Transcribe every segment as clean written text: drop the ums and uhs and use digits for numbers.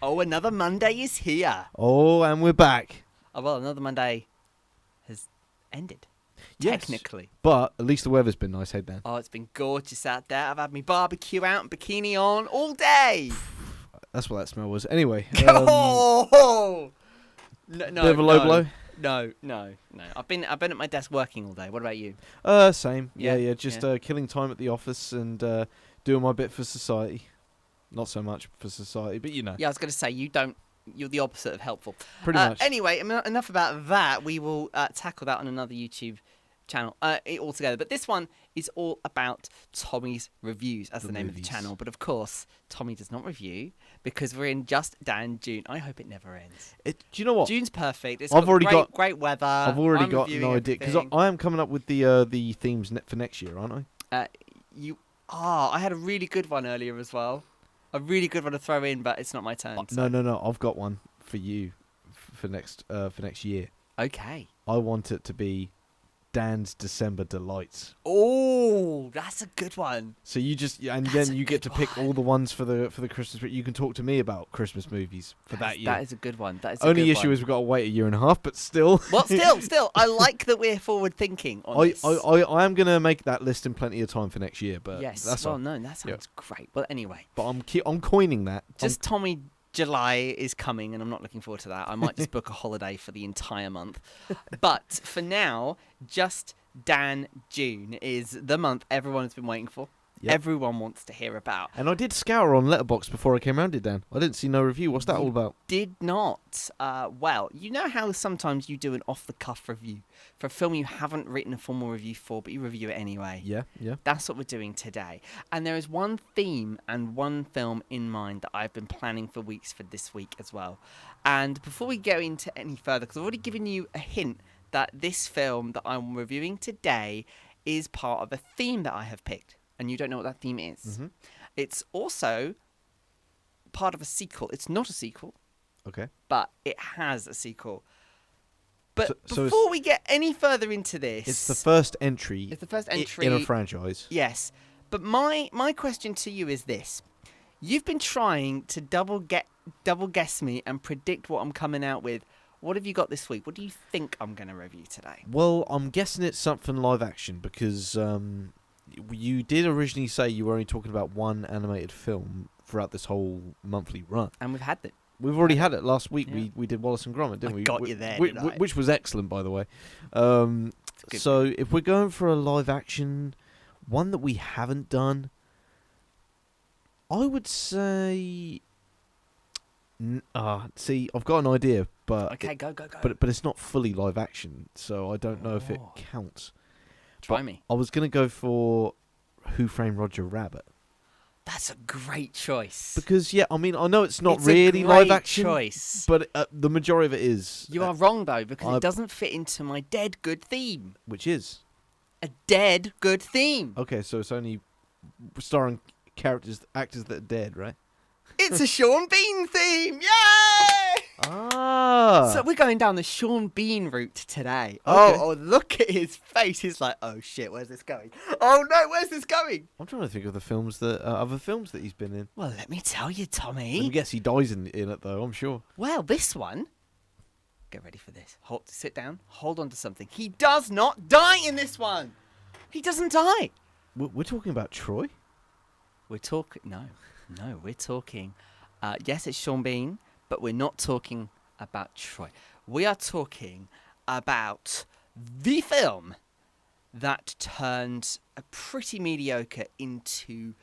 Oh, another Monday is here. Oh, and we're back. Oh, well, another Monday has ended. Yes, Technically. but at least the weather's been nice, hey Dan. Oh, it's been gorgeous out there. I've had my barbecue out and bikini on all day. That's what that smell was. Anyway, Oh! No, bit of a low blow. No. I've been at my desk working all day. What about you? Same. Yeah. Just killing time at the office and doing my bit for society. Not so much for society, but you know. Yeah, I was going to say you're the opposite of helpful. Pretty much. Anyway, enough about that. We will tackle that on another YouTube channel altogether. But this one is all about Tommy's reviews as the name movies. of the channel. But of course, Tommy does not review because we're in just Dan June. I hope it never ends. Do you know what? June's perfect. It's I've already got great weather. I've already got reviewing no idea because everything. I am coming up with the themes for next year, aren't I? I had a really good one earlier as well. A really good one to throw in, but it's not my turn. So. No. I've got one for you for next year. Okay. I want it to be Dan's December delights. Oh, that's a good one. So you just That's then a you get to good pick one. all the ones for the Christmas. You can talk to me about Christmas movies for that year. That is a good one. That is Only a good issue one. is we've got to wait a year and a half, but still. Well, still, I like that we're forward thinking on this. I am gonna make that list in plenty of time for next year, but Yes. that's Well, all. no, that sounds great. Well, anyway, But I'm coining that. just Tommy July is coming, and I'm not looking forward to that. I might just book a holiday for the entire month. But for now, just Dan June is the month everyone has been waiting for. Yep. Everyone wants to hear about. And I did scour on Letterboxd before I came round it, Dan. I didn't see no review. What's that all about? Did not. Well, you know how sometimes you do an off-the-cuff review for a film you haven't written a formal review for, but you review it anyway? Yeah. That's what we're doing today. And there is one theme and one film in mind that I've been planning for weeks for this week as well. And before we go into any further, because I've already given you a hint that this film that I'm reviewing today is part of a theme that I have picked. And you don't know what that theme is. Mm-hmm. It's also part of a sequel. It's not a sequel, Okay. but it has a sequel. But So before we get any further into this... It's the first entry. It's the first entry in a franchise. Yes. But my question to you is this. You've been trying to double guess me and predict what I'm coming out with. What have you got this week? What do you think I'm going to review today? Well, I'm guessing it's something live action because you did originally say you were only talking about one animated film throughout this whole monthly run. And we've had that. We've already had it last week. Yeah. We did Wallace and Gromit, didn't we? Got you there, Which, didn't I? which was excellent, by the way. Good. So if we're going for a live action, one that we haven't done, I would say. See, I've got an idea, but Okay, go. but it's not fully live action, so I don't know if it Oh. counts. Try me. I was gonna go for Who Framed Roger Rabbit That's a great choice. because I mean I know it's not It's really a live great action, choice. but the majority of it is. You are wrong, though, because I- it doesn't fit into my dead good theme. which is A dead good theme. okay. So it's only starring actors that are dead, right? It's a Sean Bean theme. Yay! Ah. So we're going down the Sean Bean route today. Okay. Oh, look at his face. He's like, oh shit, where's this going? Oh no, where's this going? I'm trying to think of the films that other films that he's been in. Well, let me tell you, I Tommy. guess he dies in it though. I'm sure. Well, this one. Get ready for this. Sit down. Hold on to something. He does not die in this one. He doesn't die. We're talking about Troy. We're talking. No, we're talking. Yes, it's Sean Bean, but we're not talking about Troy. We are talking about the film that turned a pretty mediocre into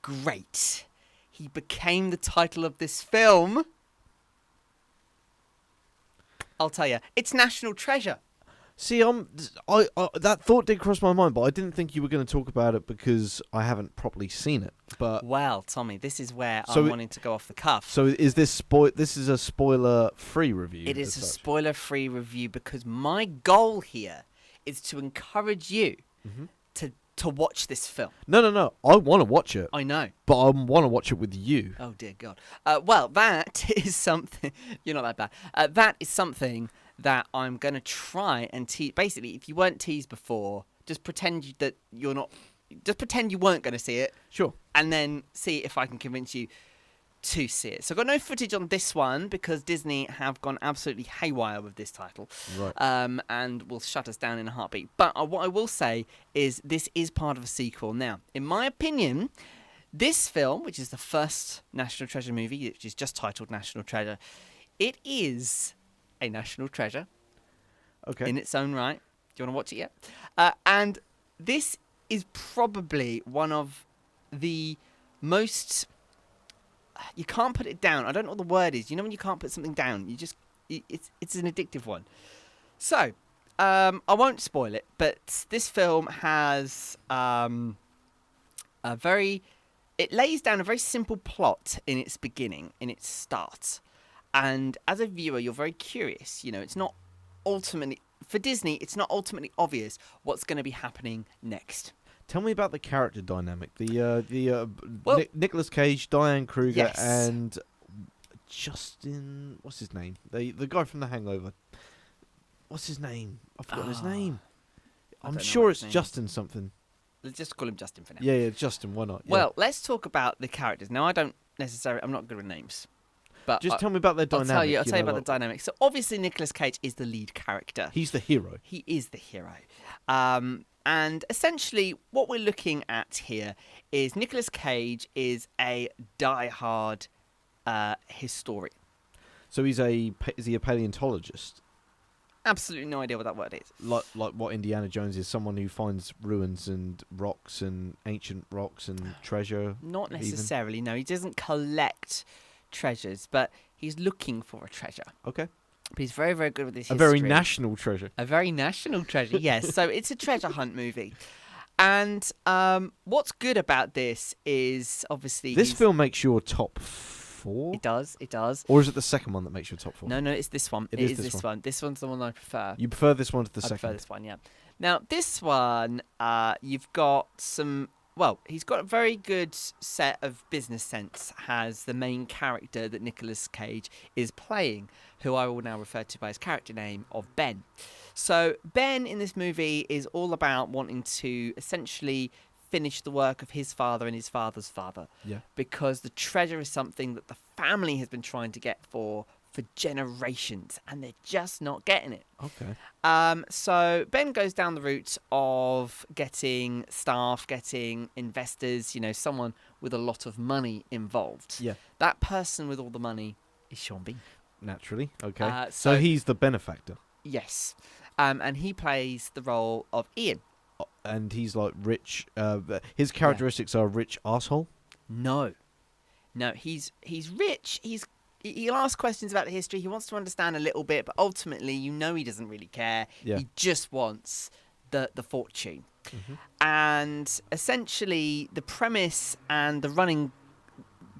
great. He became the title of this film. I'll tell you, it's National Treasure. See, I that thought did cross my mind, but I didn't think you were going to talk about it because I haven't properly seen it. But Well, Tommy, this is where So I'm it- wanting to go off the cuff. so is this This is a spoiler-free review. It is as a such. spoiler-free review because my goal here is to encourage you Mhm. to watch this film. No. I want to watch it, I know. but I want to watch it with you. Oh dear God. Well, that is something. You're not that bad. That is something that I'm gonna try and tease. Basically, if you weren't teased before, just pretend that you're not. Just pretend you weren't gonna see it, Sure. and then see if I can convince you. to see it. So I've got no footage on this one because Disney have gone absolutely haywire with this title, Right. and will shut us down in a heartbeat. But what I will say is this is part of a sequel. Now, in my opinion, this film, which is the first National Treasure movie, which is just titled National Treasure, it is a national treasure Okay. in its own right. Do you want to watch it yet? And this is probably one of the most... You can't put it down. I don't know what the word is. You know when you can't put something down? It's an addictive one. So, I won't spoil it, but this film has it lays down a very simple plot in its beginning, in its start. And as a viewer, you're very curious. You know, it's not ultimately... For Disney, it's not ultimately obvious what's going to be happening next. Tell me about the character dynamic. Well, Nicolas Cage, Diane Kruger, yes. and Justin... What's his name? The guy from The Hangover. What's his name? I've forgotten his name. I'm sure it's Justin something. Let's just call him Justin for now. Yeah, Justin. Why not? Yeah. Well, let's talk about the characters. Now, I'm not good with names. But just tell me about their dynamic. I'll tell you about the dynamic. So obviously Nicolas Cage is the lead character. He's the hero. He is the hero. And essentially what we're looking at here is Nicolas Cage is a diehard historian. So is he a paleontologist? Absolutely no idea what that word is. Like what Indiana Jones is, someone who finds ruins and rocks and ancient rocks and treasure? Not necessarily, no. He doesn't collect treasures, but he's looking for a treasure. Okay. But he's very, very good with his history. A very national treasure. A very national treasure, yes. So it's a treasure hunt movie. And what's good about this is obviously... This film makes your top 4? It does. Or is it the second one that makes your top 4? No, it's this one. It is this one. This one's the one I prefer. You prefer this one to the I second? prefer this one, yeah. Now, this one, you've got some... Well, he's got a very good set of business sense, has the main character that Nicolas Cage is playing, who I will now refer to by his character name of Ben. So Ben in this movie is all about wanting to essentially finish the work of his father and his father's father. Yeah. Because the treasure is something that the family has been trying to get for generations, and they're just not getting it. Okay. So Ben goes down the route of getting staff, getting investors, someone with a lot of money involved. Yeah. That person with all the money is Sean Bean. Naturally. Okay. So he's the benefactor. Yes. And he plays the role of Ian. And he's like rich. His characteristics are rich arsehole? No, he's rich. He'll ask questions about the history. He wants to understand a little bit, but ultimately, he doesn't really care. Yeah. He just wants the fortune. Mm-hmm. And essentially, the premise and the running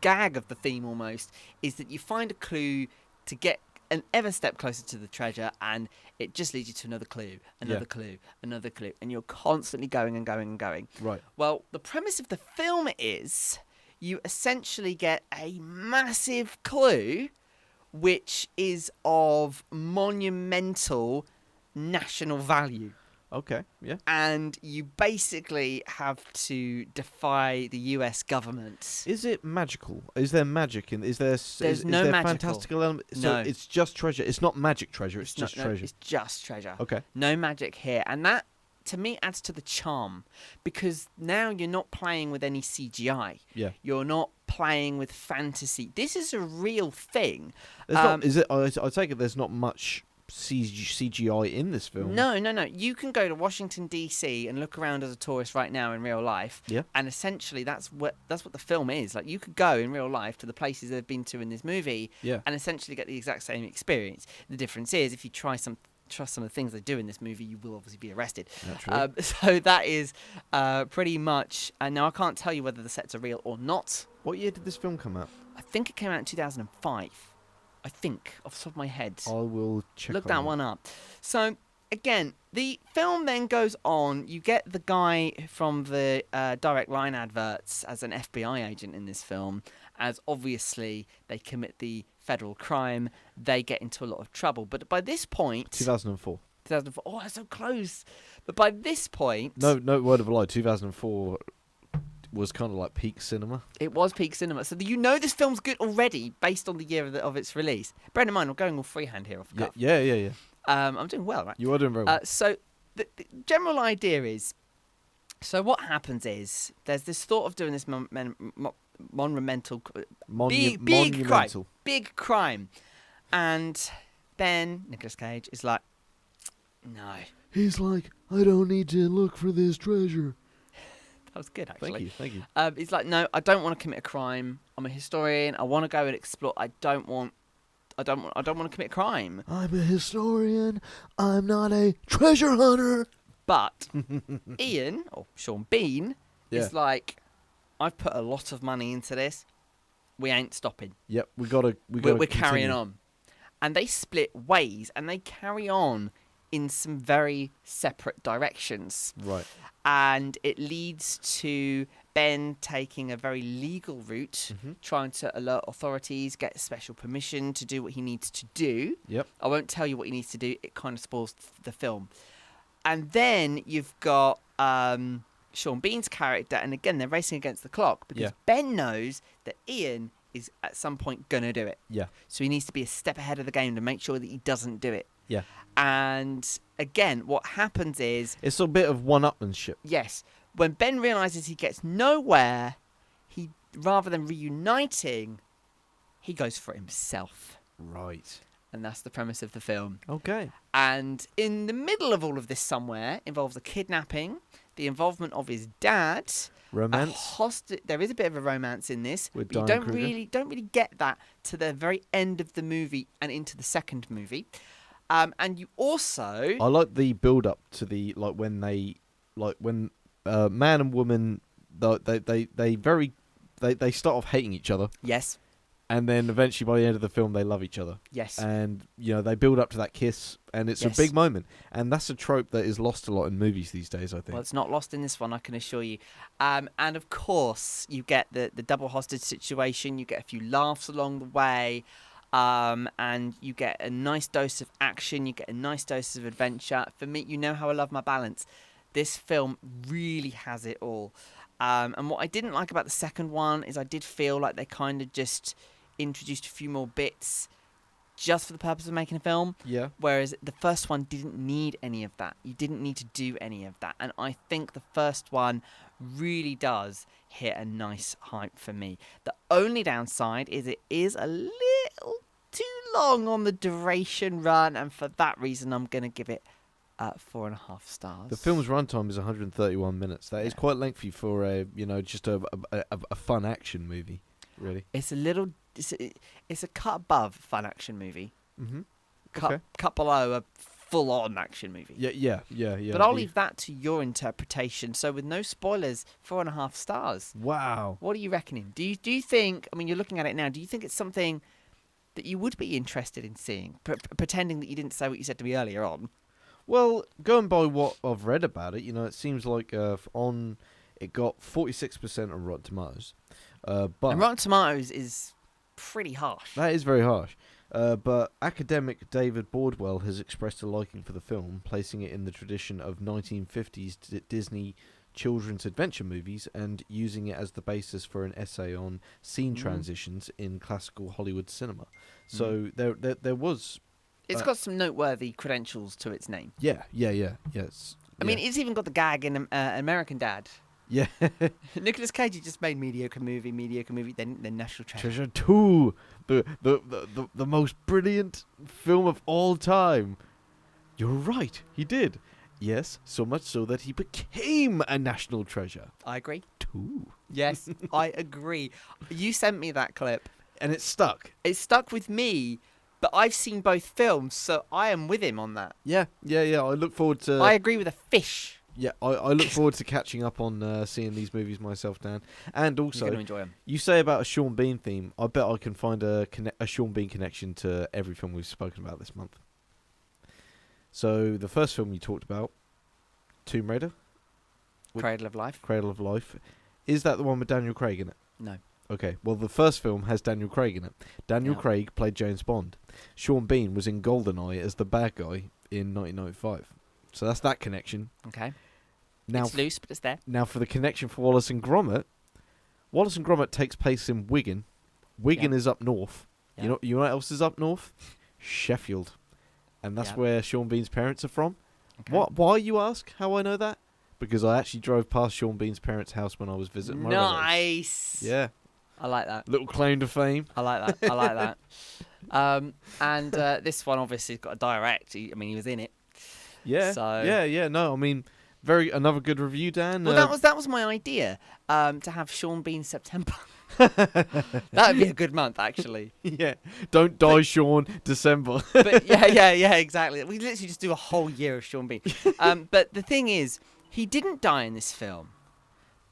gag of the theme almost is that you find a clue to get an ever step closer to the treasure, and it just leads you to another clue, another clue, and you're constantly going and going and going. Right. Well, the premise of the film is you essentially get a massive clue which is of monumental national value. Okay, yeah. And you basically have to defy the US government. Is it magical? Is there magic in? Is there no magical. Fantastical element? So No. it's just treasure. It's not magic treasure. It's just treasure. It's just treasure. Okay. No magic here, and that to me adds to the charm, because now you're not playing with any CGI. Yeah. You're not playing with fantasy. This is a real thing. There's not. Is it? I take it. There's not much CGI in this film. No. You can go to Washington DC and look around as a tourist right now in real life. Yeah. And essentially, that's what the film is. Like, you could go in real life to the places they've been to in this movie. Yeah. And essentially get the exact same experience. The difference is, if you trust some of the things they do in this movie, you will obviously be arrested. Naturally. So that is pretty much. And now I can't tell you whether the sets are real or not. What year did this film come out? I think it came out in 2005. I think, off the top of my head. I will check. Look that one up. So, again, the film then goes on. You get the guy from the Direct Line adverts as an FBI agent in this film, as obviously they commit the federal crime. They get into a lot of trouble. But by this point... 2004. 2004. Oh, that's so close. But by this point... No word of a lie. 2004 was kind of like peak cinema. It was peak cinema. So you know this film's good already based on the year of its release. Bear in mind, I'm going all freehand here off the cuff. Yeah. I'm doing well, right? You are doing very well. So the general idea is, so what happens is there's this thought of doing this monumental, big crime, and then Nicolas Cage is like, no. He's like, I don't need to look for this treasure. That was good, actually. Thank you. He's like, no, I don't want to commit a crime. I'm a historian. I want to go and explore. I don't want to commit a crime. I'm a historian. I'm not a treasure hunter. But Ian, or Sean Bean, is Yeah. like, I've put a lot of money into this. We ain't stopping. Yep, we're carrying on. And they split ways, and they carry on in some very separate directions. Right. And it leads to Ben taking a very legal route, trying to alert authorities, get special permission to do what he needs to do. Yep. I won't tell you what he needs to do. It kind of spoils the film. And then you've got Sean Bean's character, and again, they're racing against the clock because Ben knows that Ian is at some point going to do it. Yeah. So he needs to be a step ahead of the game to make sure that he doesn't do it. Yeah. And again, what happens is... It's a bit of one-upmanship. Yes. When Ben realises he gets nowhere, he, rather than reuniting, he goes for himself. Right. And that's the premise of the film. Okay. And in the middle of all of this somewhere involves a kidnapping, the involvement of his dad... Romance. There is a bit of a romance in this, With but you Diane don't really get that to the very end of the movie and into the second movie. And you also... I like the build-up to the, when man and woman, they start off hating each other. Yes. And then eventually by the end of the film, they love each other. Yes. And, they build up to that kiss, and it's a big moment. And that's a trope that is lost a lot in movies these days, I think. Well, it's not lost in this one, I can assure you. And, of course, you get the double hostage situation. You get a few laughs along the way. And you get a nice dose of action. You get a nice dose of adventure. For me, you know how I love my balance. This film really has it all. And what I didn't like about the second one is I did feel like they kind of just... introduced a few more bits just for the purpose of making a film. Yeah. Whereas the first one didn't need any of that. You didn't need to do any of that. And I think the first one really does hit a nice height for me. The only downside is it is a little too long on the duration run. And for that reason, I'm going to give it 4.5 stars. The film's runtime is 131 minutes. That is quite lengthy for just a fun action movie, really. It's a little... It's a cut above fun action movie. Mm-hmm. Cut below a full-on action movie. Yeah. But I'll leave that to your interpretation. So with no spoilers, 4.5 stars. Wow. What are you reckoning? Do you think? I mean, you're looking at it now. Do you think it's something that you would be interested in seeing? Pretending that you didn't say what you said to me earlier on. Well, going by what I've read about it, it seems like it got 46% on Rotten Tomatoes. But and Rotten Tomatoes is pretty harsh. That is very harsh. But academic David Bordwell has expressed a liking for the film, placing it in the tradition of 1950s Disney children's adventure movies and using it as the basis for an essay on scene transitions in classical Hollywood cinema. So there was... It's got some noteworthy credentials to its name. Yes. I mean, it's even got the gag in American Dad. Yeah. Nicolas Cage just made mediocre movie, then National Treasure. Treasure 2, the most brilliant film of all time. You're right, he did. Yes, so much so that he became a national treasure. I agree. 2. Yes, I agree. You sent me that clip. And it stuck. It stuck with me, but I've seen both films, so I am with him on that. Yeah. I look forward to... I agree with a fish. Yeah, I look forward to catching up on seeing these movies myself, Dan. And also, you're going to enjoy them. You say about a Sean Bean theme. I bet I can find a Sean Bean connection to every film we've spoken about this month. So, the first film you talked about, Tomb Raider? Cradle of Life? Cradle of Life. Is that the one with Daniel Craig in it? No. Okay, well, the first film has Daniel Craig in it. Daniel Craig played James Bond. Sean Bean was in GoldenEye as the bad guy in 1995. So that's that connection. Okay. Now, it's loose, but it's there. Now, for the connection for Wallace and Gromit, Wallace and Gromit takes place in Wigan. Wigan Yeah. is up north. Yeah. You know what else is up north? Sheffield. And that's Yeah. where Sean Bean's parents are from. Okay. What? Why, you ask? How I know that? Because I actually drove past Sean Bean's parents' house when I was visiting my relatives. Nice. Yeah. I like that. Little claim to fame. I like that. I like that. And this one obviously has got a direct. He was in it. Yeah. So- Yeah. No, I mean, another good review, Dan. Well, that was my idea. To have Sean Bean September. That would be a good month, actually. Yeah. Don't die, Sean. December. But yeah, exactly. We literally just do a whole year of Sean Bean. But the thing is, he didn't die in this film,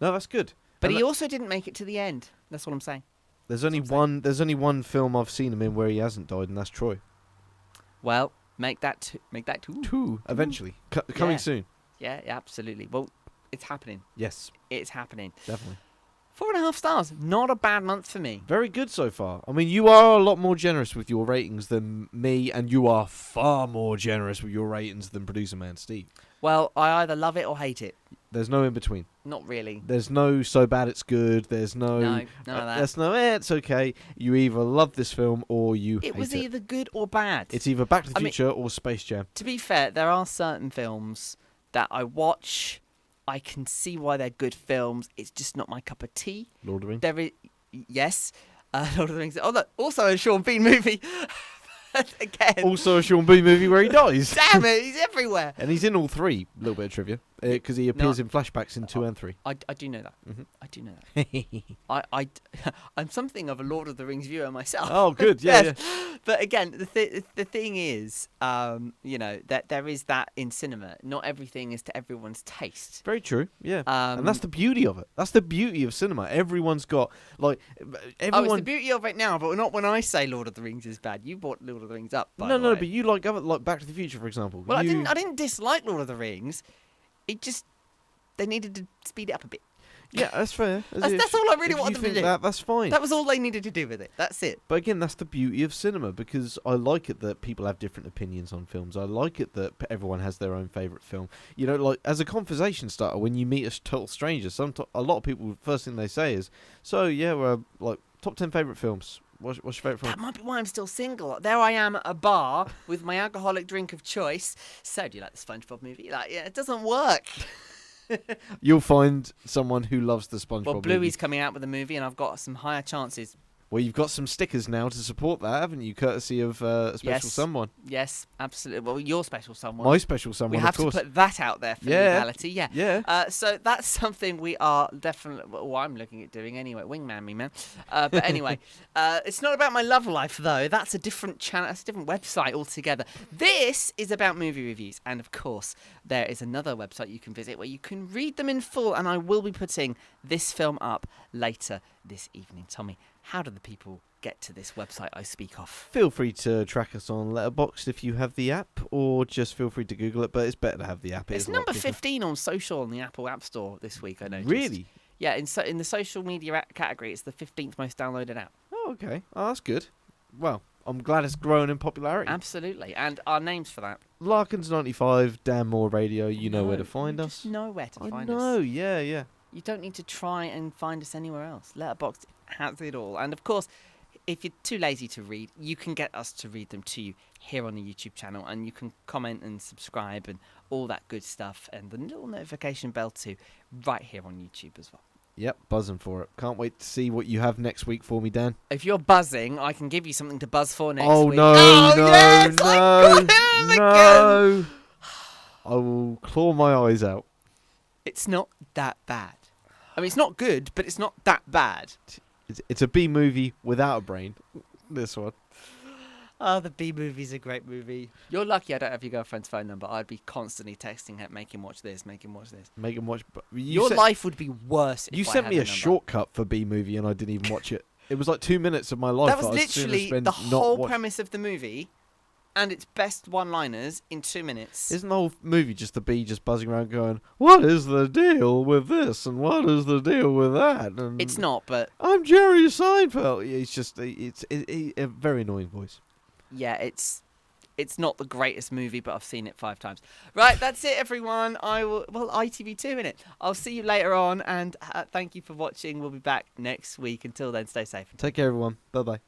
No, that's good. but And he also didn't make it to the end. That's what I'm saying. There's only That's what one. There's only one film I've seen him in where he hasn't died, and that's Troy. Well, make that two. Two. Eventually, coming Yeah. soon. Yeah, absolutely. Well, it's happening. Yes, It's happening. definitely. 4.5 stars. Not a bad month for me. Very good so far. I mean, you are a lot more generous with your ratings than me, and you are far more generous with your ratings than producer man Steve. Well, I either love it or hate it. There's no in between. Not really. There's no so bad it's good. There's no. No, none of that. There's no. It's okay. You either love this film or you It hate was it. either good or bad. It's either Back to the I mean- Future or Space Jam. To be fair, there are certain films that I watch. I can see why they're good films. It's just not my cup of tea. Lord of the Rings. There is, yes, Lord of the Rings. Oh, look, also a Sean Bean movie. Again, Also a Sean Bean movie where he dies. damn it, he's everywhere. And he's in all three. A little bit of trivia. Because he appears in flashbacks in 2 and 3. I do know that. Mhm. I do know that. I'm something of a Lord of the Rings viewer myself. Oh, good. Yeah, Yes. But again, the thing is, that there is that in cinema. Not everything is to everyone's taste. Very true. Yeah. Um, And that's the beauty of it. That's the beauty of cinema. Everyone's got, like, Oh, it's everyone... the beauty of it now, but not when I say Lord of the Rings is bad. You brought Lord of the Rings up. By No, the no, way. but you like other, like Back to the Future, for example. Well, You- I didn't dislike Lord of the Rings. It just they needed to speed it up a bit. Yeah, that's fair. That's all I really If wanted you them to think do. that, that's fine. That was all they needed to do with it. That's it. But again, that's the beauty of cinema, because I like it that people have different opinions on films. I like it that everyone has their own favourite film. You know, like, as a conversation starter, when you meet a total stranger, a lot of people, first thing they say is, so, yeah, we're, like, top 10 favourite films. What's your favourite film? That might be why I'm still single. There I am at a bar with my alcoholic drink of choice. So, do you like the SpongeBob movie? Like, yeah, it doesn't work. You'll find someone who loves the SpongeBob Well, movie. Bluey's coming out with a movie, and I've got some higher chances. Well, you've got some stickers now to support that, haven't you? Courtesy of a special Yes. someone. Yes, absolutely. Well, your special someone. My special we someone, have of course. to put that out there for Yeah. legality. Yeah. Yeah. So that's something we are definitely. Well, I'm looking at doing anyway. Wingman me, man. But anyway, it's not about my love life though. That's a different channel. That's a different website altogether. This is about movie reviews, and of course, there is another website you can visit where you can read them in full. And I will be putting this film up later this evening. Tommy, how do the people get to this website I speak of? Feel free to track us on Letterboxd if you have the app, or just feel free to Google it, but it's better to have the app. It It's is a lot number quicker. 15 on social on the Apple App Store this week, I noticed. Really? Yeah, in the social media category, it's the 15th most downloaded app. Oh, okay. Oh, that's good. Well, I'm glad it's growing in popularity. Absolutely. And our names for that. Larkins95, Dan Moore Radio, you know where to No, find you us. just know where to I find know, us. yeah. You don't need to try and find us anywhere else. Letterboxd has it all. And of course, if you're too lazy to read, you can get us to read them to you here on the YouTube channel, and you can comment and subscribe and all that good stuff, and the little notification bell too, right here on YouTube as well. Yep, buzzing for it. Can't wait to see what you have next week for me, Dan. If you're buzzing, I can give you something to buzz for next Oh, week. no, Oh, no, yes, no, I got him again. no. I will claw my eyes out. It's not that bad. I mean, it's not good, but it's not that bad. It's a B movie without a brain. This one. Oh, the B movie's a great movie. You're lucky I don't have your girlfriend's phone number. I'd be constantly texting her, make him watch this, make him watch this. Make him watch. Your life would be worse if You I sent had me her a number. shortcut for B movie and I didn't even watch it. It was like 2 minutes of my life. That was I'd sooner literally spend the not whole watch- premise of the movie and its best one-liners in 2 minutes. Isn't the whole movie just the bee just buzzing around going, what is the deal with this and what is the deal with that? And It's not, but I'm Jerry Seinfeld. It's just it's a very annoying voice. yeah, it's It's not the greatest movie, but I've seen it 5 times. Right, that's it, everyone. I will. Well, ITV2 in it. I'll see you later on, and thank you for watching. We'll be back next week. Until then, stay safe. Take care, everyone. Bye bye.